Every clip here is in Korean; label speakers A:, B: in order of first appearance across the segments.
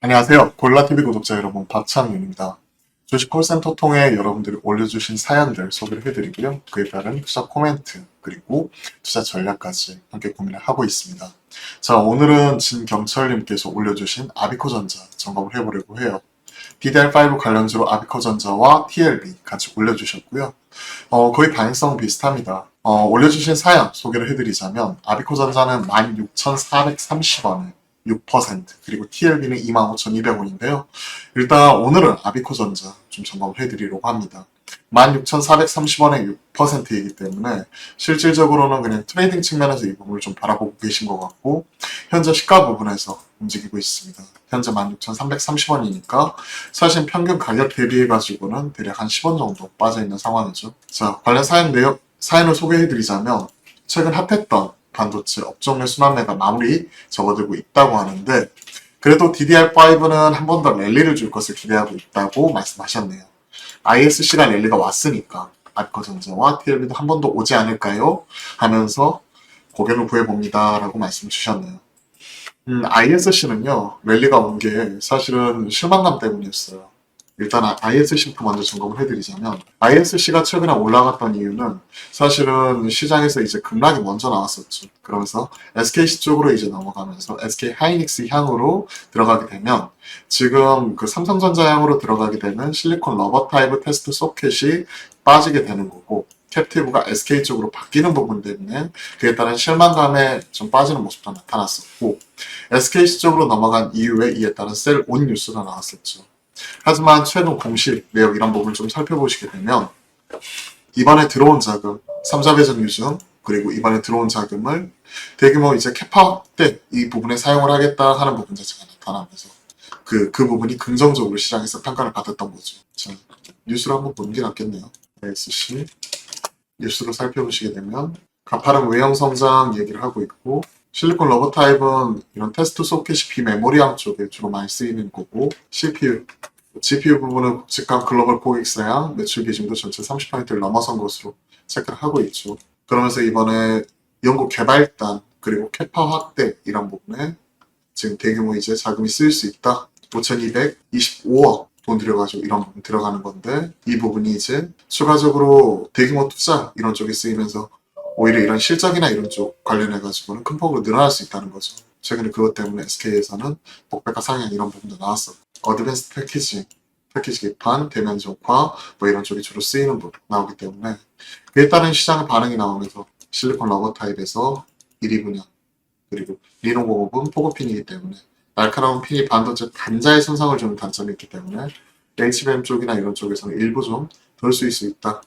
A: 안녕하세요. 골라TV 구독자 여러분, 박창윤입니다. 주식 콜센터 통해 여러분들이 올려주신 사연들 소개를 해드리고요. 그에 따른 투자 코멘트, 그리고 투자 전략까지 함께 고민을 하고 있습니다. 자, 오늘은 진경철님께서 올려주신 아비코전자 점검을 해보려고 해요. DDR5 관련주로 아비코전자와 TLB 같이 올려주셨고요. 거의 방향성 비슷합니다. 올려주신 사연 소개를 해드리자면 아비코전자는 16,430원에 6%, 그리고 TLB는 25,200원인데요. 일단 오늘은 아비코전자 좀 점검을 해드리려고 합니다. 16,430원에 6%이기 때문에 실질적으로는 그냥 트레이딩 측면에서 이 부분을 좀 바라보고 계신 것 같고, 현재 시가 부분에서 움직이고 있습니다. 현재 16,330원이니까 사실 평균 가격 대비해가지고는 대략 한 10원 정도 빠져있는 상황이죠. 자, 관련 사연을 소개해드리자면, 최근 핫했던 반도체 업종 내 순환매가 마무리 접어들고 있다고 하는데, 그래도 DDR5는 한 번 더 랠리를 줄 것을 기대하고 있다고 말씀하셨네요. ISC가 랠리가 왔으니까 아비코전자와 TLB도 한 번 더 오지 않을까요? 하면서 고개를 구해봅니다 라고 말씀 주셨네요. ISC는요, 랠리가 온 게 사실은 실망감 때문이었어요. 일단 ISC부터 먼저 점검을 해드리자면, ISC가 최근에 올라갔던 이유는 사실은 시장에서 이제 급락이 먼저 나왔었죠. 그러면서 SKC 쪽으로 이제 넘어가면서 SK 하이닉스 향으로 들어가게 되면, 지금 그 삼성전자 향으로 들어가게 되면 실리콘 러버 타입 테스트 소켓이 빠지게 되는 거고, 캡티브가 SK 쪽으로 바뀌는 부분 때문에 그에 따른 실망감에 좀 빠지는 모습도 나타났었고, SKC 쪽으로 넘어간 이후에 이에 따른 셀 온 뉴스가 나왔었죠. 하지만 최근 공시 내역 이런 부분을 좀 살펴보시게 되면, 이번에 들어온 자금, 3자 배정 유증, 그리고 이번에 들어온 자금을 대규모 이제 캐파 확대 이 부분에 사용을 하겠다 하는 부분 자체가 나타나면서 그 부분이 긍정적으로 시장에서 평가를 받았던 거죠. 자, 뉴스를 한번 보는 게 낫겠네요. SC 뉴스를 살펴보시게 되면 가파른 외형 성장 얘기를 하고 있고, 실리콘 러버 타입은 이런 테스트 소켓이 비메모리함 쪽에 주로 많이 쓰이는 거고, CPU, GPU 부분은 굵직한 글로벌 고객사양 매출 비중도 전체 30%를 넘어선 것으로 체크를 하고 있죠. 그러면서 이번에 연구 개발단 그리고 캐파 확대 이런 부분에 지금 대규모 이제 자금이 쓰일 수 있다. 5,225억 돈 들여가지고 이런 부분 들어가는 건데, 이 부분이 이제 추가적으로 대규모 투자 이런 쪽에 쓰이면서 오히려 이런 실적이나 이런 쪽 관련해가지고는 큰 폭으로 늘어날 수 있다는 거죠. 최근에 그것 때문에 SK에서는 복백과 상향 이런 부분도 나왔었고, 어드밴스 패키지, 패키지 개판, 대면 적화 뭐 이런 쪽이 주로 쓰이는 부분 나오기 때문에 그에 따른 시장의 반응이 나오면서 실리콘 러버 타입에서 1위 분야, 그리고 리노공업은 포고핀이기 때문에 날카로운 핀이 반도체 단자의 손상을 주는 단점이 있기 때문에 HBM 쪽이나 이런 쪽에서는 일부 좀 덜 쓰일 수 있다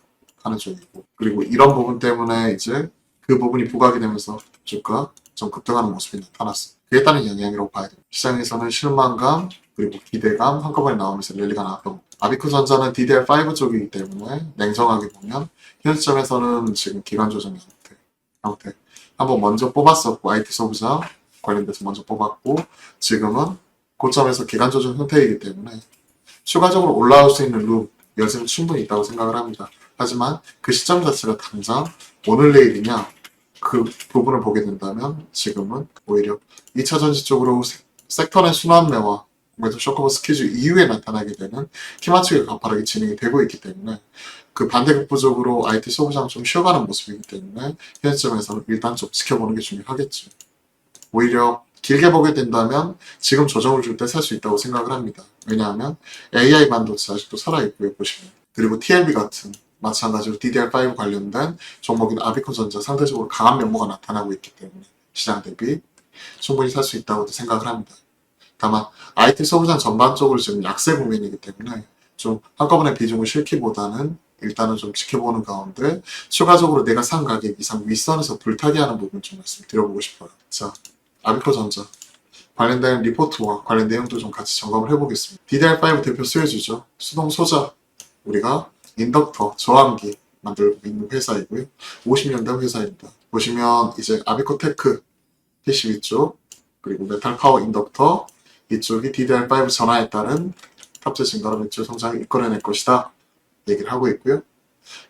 A: 하는 쪽이고, 그리고 이런 부분 때문에 이제 그 부분이 부각이 되면서 주가 좀 급등하는 모습이 나타났어. 그에 따른 영향이라고 봐야 돼요. 시장에서는 실망감 그리고 기대감 한꺼번에 나오면서 랠리가 나왔던 거. 아비코전자는 DDR5 쪽이기 때문에 냉정하게 보면 현 시점에서는 지금 기간 조정 형태 한번 먼저 뽑았었고, IT 소부장 관련돼서 먼저 뽑았고, 지금은 고점에서 기간 조정 형태이기 때문에 추가적으로 올라올 수 있는 룸 여지는 충분히 있다고 생각을 합니다. 하지만 그 시점 자체가 당장 오늘 내일이냐 그 부분을 보게 된다면 지금은 오히려 2차 전지 쪽으로 섹터 내 순환매와 매도 쇼커버 스퀴즈 이후에 나타나게 되는 키맞추기 가파르게 진행이 되고 있기 때문에 그 반대급부적으로 IT 소부장 좀 쉬어가는 모습이기 때문에 현 시점에서는 일단 좀 지켜보는 게 중요하겠죠. 오히려 길게 보게 된다면 지금 조정을 줄 때 살 수 있다고 생각을 합니다. 왜냐하면 AI 반도체 아직도 살아있고요, 보시면. 그리고 TLB 같은 마찬가지로 DDR5 관련된 종목인 아비코전자 상대적으로 강한 면모가 나타나고 있기 때문에 시장 대비 충분히 살 수 있다고 생각을 합니다. 다만 IT 소부장 전반적으로 지금 약세 국면이기 때문에 좀 한꺼번에 비중을 실기보다는 일단은 좀 지켜보는 가운데 추가적으로 내가 산 가격 이상 윗선에서 불타게 하는 부분 좀 말씀드려보고 싶어요. 자, 아비코전자 관련된 리포트와 관련 내용도 좀 같이 점검을 해보겠습니다. DDR5 대표 수혜주죠. 수동 소자, 우리가 인덕터, 저항기 만들고 있는 회사이고요. 50년대 회사입니다. 보시면 이제 아비코테크 PCB 쪽, 그리고 메탈 파워 인덕터 이쪽이 DDR5 전화에 따른 탑재 증가로 매출 성장을 이끌어낼 것이다 얘기를 하고 있고요.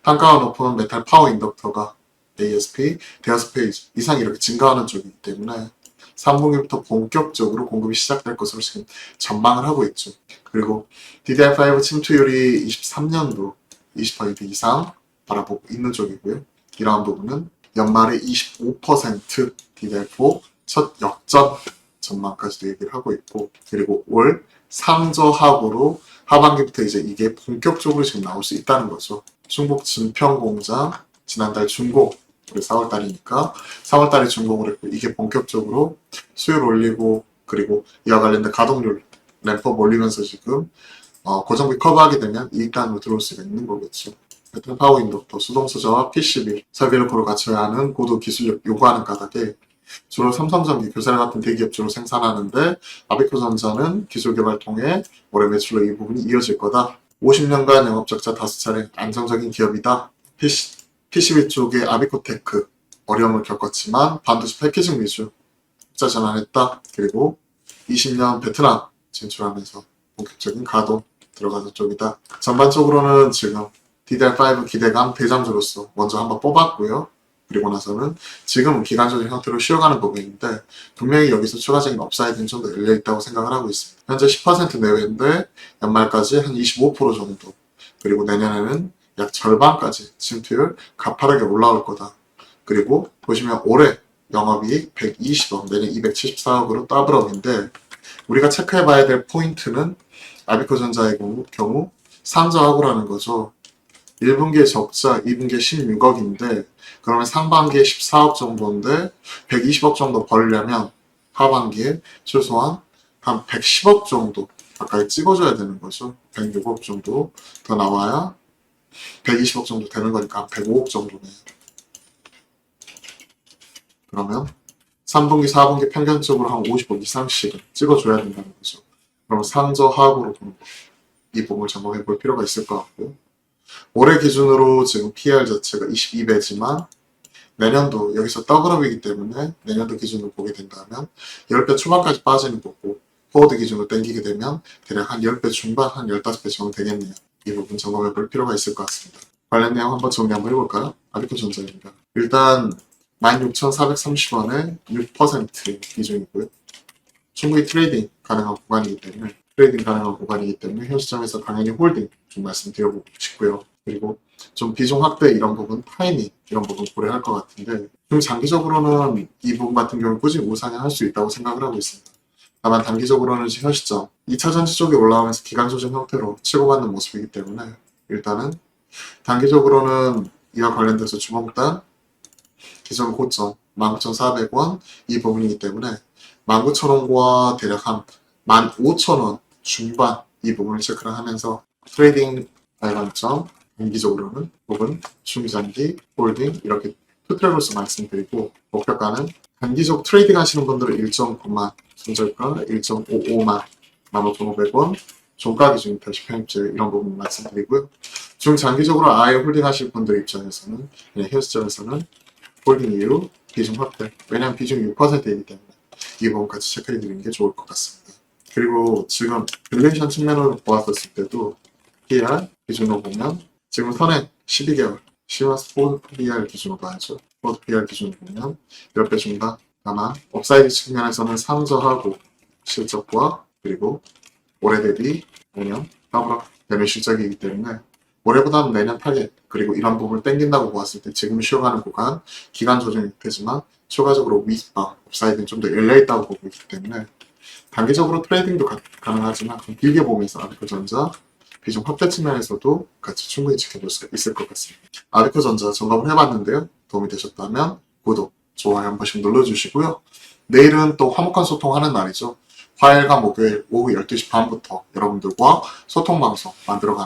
A: 단가가 높은 메탈 파워 인덕터가 ASP, 대여섯 페이지 이상 이렇게 증가하는 쪽이기 때문에 3분기부터 본격적으로 공급이 시작될 것으로 지금 전망을 하고 있죠. 그리고 DDR5 침투율이 23년도 20% 이상 바라보고 있는 쪽이고요. 이러한 부분은 연말에 25% DDR4 첫 역전 전망까지도 얘기를 하고 있고, 그리고 올 상저하고로 하반기부터 이제 이게 본격적으로 지금 나올 수 있다는 거죠. 충북 진평 공장 지난달 준공, 우리 4월달이니까 4월달에 준공을 했고, 이게 본격적으로 수율 올리고, 그리고 이와 관련된 가동률 램프업 올리면서 지금 고정비 커버하게 되면 이익단으로 들어올 수가 있는 거겠죠. 배터리 파워 인덕터, 수동 소자와 PCB, 설비를 고루 갖춰야 하는 고도 기술력 요구하는 까닭에 주로 삼성전기, 교살 같은 대기업 주로 생산하는데, 아비코전자는 기술 개발 통해 올해 매출로 이 부분이 이어질 거다. 50년간 영업 적자 5차례 안정적인 기업이다. PCB 쪽에 아비코테크 어려움을 겪었지만 반도체 패키징 위주 흑자 전환했다. 그리고 20년 베트남 진출하면서 본격적인 가동 들어가는 쪽이다. 전반적으로는 지금 DDR5 기대감 대장주로서 먼저 한번 뽑았고요. 그리고 나서는 지금은 기간적인 형태로 쉬어가는 부분인데, 분명히 여기서 추가적인 업사이드는 좀 더 열려있다고 생각을 하고 있습니다. 현재 10% 내외인데 연말까지 한 25% 정도, 그리고 내년에는 약 절반까지 침투율 가파르게 올라올 거다. 그리고 보시면 올해 영업이익 120억, 내년 274억으로 더블업인데, 우리가 체크해봐야 될 포인트는 아비코전자의 경우 상저하고라는 거죠. 1분기에 적자, 2분기에 16억인데, 그러면 상반기에 14억 정도인데 120억 정도 벌려면 하반기에 최소한 한 110억 정도 가까이 찍어줘야 되는 거죠. 106억 정도 더 나와야 120억 정도 되는 거니까 한 105억 정도네요. 그러면 3분기, 4분기 평균적으로 한 50억 이상씩은 찍어줘야 된다는 거죠. 그럼 상저하고로 보는 거. 이 부분을 점검해 볼 필요가 있을 것 같고요. 올해 기준으로 지금 PR 자체가 22배지만 내년도 여기서 더블업이기 때문에 내년도 기준으로 보게 된다면 10배 초반까지 빠지는 거고, 포워드 기준으로 땡기게 되면 대략 한 10배 중반, 한 15배 정도 되겠네요. 이 부분 점검해 볼 필요가 있을 것 같습니다. 관련 내용 한번 정리 한번 해볼까요? 아비코전자입니다. 일단 16,430원에 6% 기준이고요. 충분히 트레이딩 가능한 구간이기 때문에 현 시점에서 당연히 홀딩 좀 말씀드려보고 싶고요. 그리고 좀 비중 확대 이런 부분, 타이밍 이런 부분 고려할 것 같은데, 좀 장기적으로는 이 부분 같은 경우는 꾸준히 우상향할 수 있다고 생각을 하고 있습니다. 다만 단기적으로는 현 시점 2차 전지 쪽이 올라오면서 기간 조정 형태로 치고받는 모습이기 때문에, 일단은 단기적으로는 이와 관련돼서 주목단 기존 고점 19,400원 이 부분이기 때문에 19,000원과 대략 한 15,000원 중반 이 부분을 체크를 하면서 트레이딩 발광점 단기적으로는 혹은 중장기 홀딩 이렇게 투트랙으로서 말씀드리고, 목표가는 단기적 트레이딩 하시는 분들은 1.9만, 손절가 1.55만, 15,500원, 종가 기준 다시 편입제 이런 부분 말씀드리고요. 중장기적으로 아예 홀딩 하실 분들 입장에서는 현 시점에서는 홀딩 이후 비중 확대, 왜냐하면 비중이 6%이기 때문에 이 부분까지 체크해 드리는 게 좋을 것 같습니다. 그리고 지금 밸류에이션 측면으로 보았을 때도 PR 기준으로 보면 지금 선행 12개월 시와스 포드 PR 기준으로 봐야죠. 포드 PR 기준으로 보면 10배 중반, 다만 업사이드 측면에서는 상저하고 실적과 그리고 올해 대비 내년 더블업 되는 실적이기 때문에 올해보다는 내년 타겟, 그리고 이런 부분을 땡긴다고 보았을 때 지금 쉬어가는 구간 기간 조정이 되지만 추가적으로 윗바 업사이드는 좀 더 열려있다고 보고 있기 때문에 단기적으로 트레이딩도 가능하지만 길게 보면서 아비코전자 비중 확대 측면에서도 같이 충분히 지켜볼 수 있을 것 같습니다. 아비코전자 점검을 해봤는데요. 도움이 되셨다면 구독, 좋아요 한 번씩 눌러주시고요. 내일은 또 화목한 소통하는 날이죠. 화요일과 목요일 오후 12시 반부터 여러분들과 소통방송 만들어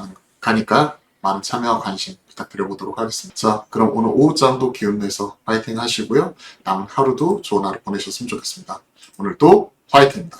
A: 가니까 많은 참여와 관심 부탁드려보도록 하겠습니다. 자, 그럼 오늘 오후장도 기운 내서 파이팅 하시고요. 남은 하루도 좋은 하루 보내셨으면 좋겠습니다. 오늘도 화이팅입니다.